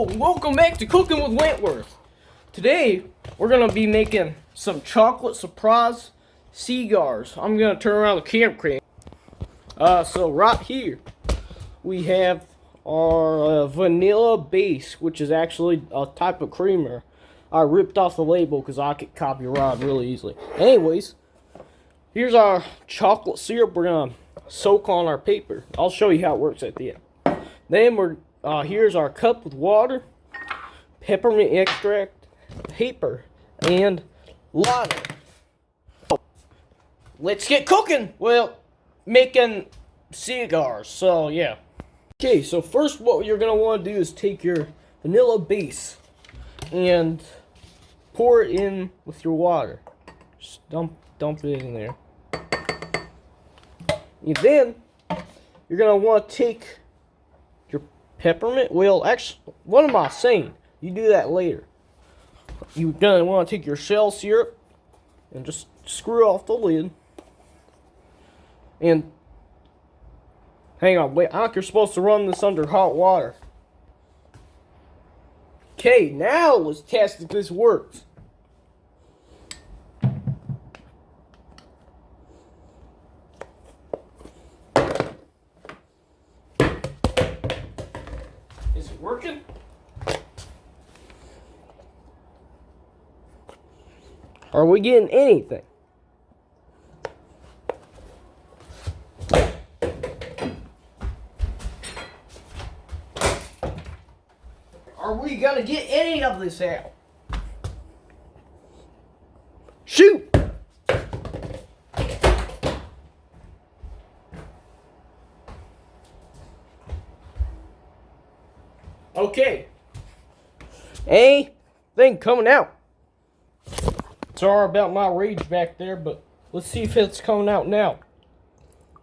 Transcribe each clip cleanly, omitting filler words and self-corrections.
Welcome back to Cooking with Wentworth. Today we're gonna be making some chocolate surprise Cee-gars. I'm gonna turn around the camera crane. So right here we have our vanilla base, which is actually a type of creamer. I ripped off the label because I could copyright really easily. Anyways, here's our chocolate syrup. We're gonna soak on our paper. I'll show you how it works at the end. Then here's our cup with water, peppermint extract, paper, and lighter. Let's get cooking! Well, making cigars, so yeah. Okay, so first what you're going to want to do is take your vanilla base and pour it in with your water. Just dump it in there. And then you're going to want to take your peppermint. Well, actually, what am I saying? You do that later. You're going to want to take your shell syrup and just screw off the lid. And hang on, wait, I think you're supposed to run this under hot water. Okay, now let's test if this works. Is it working? Are we getting anything? Are we gonna get any of this out? Shoot! Okay. Anything coming out? Sorry about my rage back there, but let's see if it's coming out now.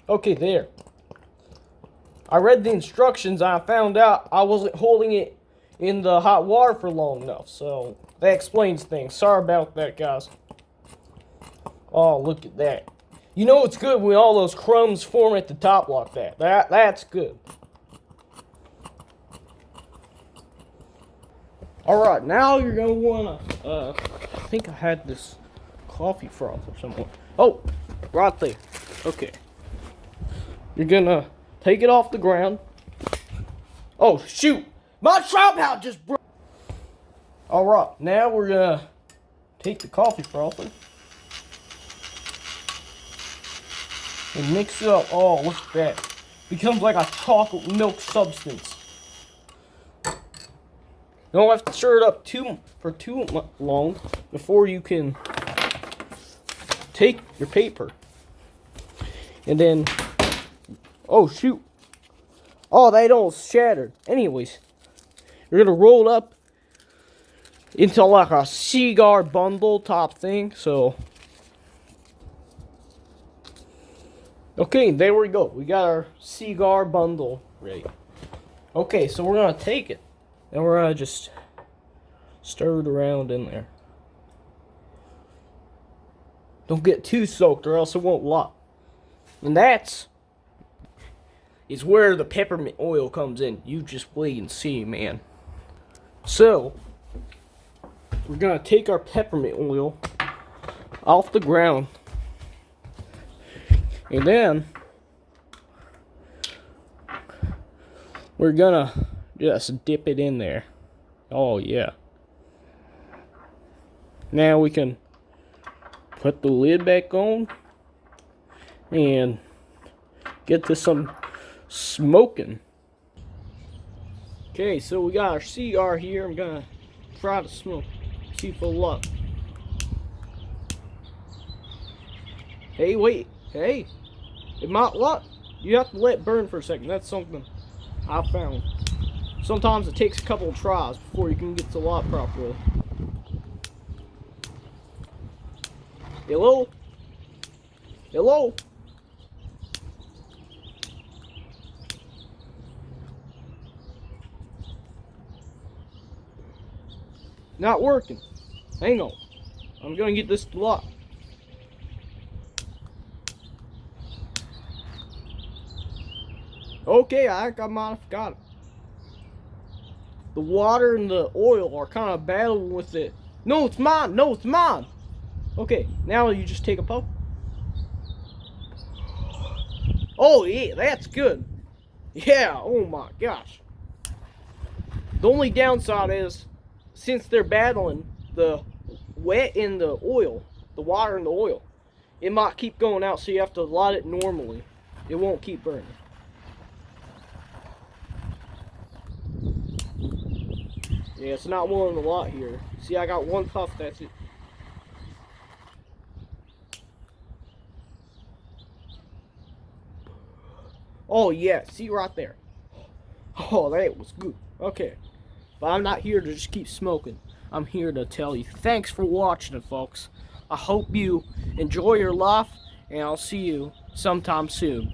Okay, there. I read the instructions and I found out I wasn't holding it in the hot water for long enough, so that explains things. Sorry about that, guys. Oh, look at that. You know it's good when all those crumbs form at the top like that. That's good. Alright, now you're going to want to, I think I had this coffee froth or something. Oh, right there. Okay. You're going to take it off the ground. Oh, shoot. My tripod just broke. Alright, now we're going to take the coffee frother and mix it up. Oh, look at that. Becomes like a chocolate milk substance. You don't have to stir it up for too long before you can take your paper. And then, oh shoot. Oh, they don't shatter. Anyways, you're going to roll it up into like a cigar bundle top thing. So, okay, there we go. We got our cigar bundle ready. Okay, so we're going to take it. And we're going to just stir it around in there. Don't get too soaked or else it won't lock. And that's where the peppermint oil comes in. You just wait and see, man. So, we're going to take our peppermint oil off the ground. And then we're going to just dip it in there. Oh, yeah. Now we can put the lid back on and get to some smoking. Okay, so we got our cigar here. I'm gonna try to smoke. See if it'll lock. Hey, wait. Hey. It might lock. You have to let it burn for a second. That's something I found. Sometimes it takes a couple of tries before you can get to lock properly. Hello? Hello? Not working. Hang on. I'm gonna get this to lock. Okay, I think I might have got it. the water and the oil are kind of battling with it. No, it's mine. No, it's mine. Okay, now you just take a puff. Oh, yeah, that's good. Yeah, oh my gosh. The only downside is, since they're battling the wet in the oil, the water and the oil, it might keep going out, so you have to light it normally. It won't keep burning. Yeah, it's not willing to light here. See, I got one puff, that's it. Oh yeah, see right there. Oh, that was good. Okay. But I'm not here to just keep smoking. I'm here to tell you thanks for watching, folks. I hope you enjoy your life, and I'll see you sometime soon.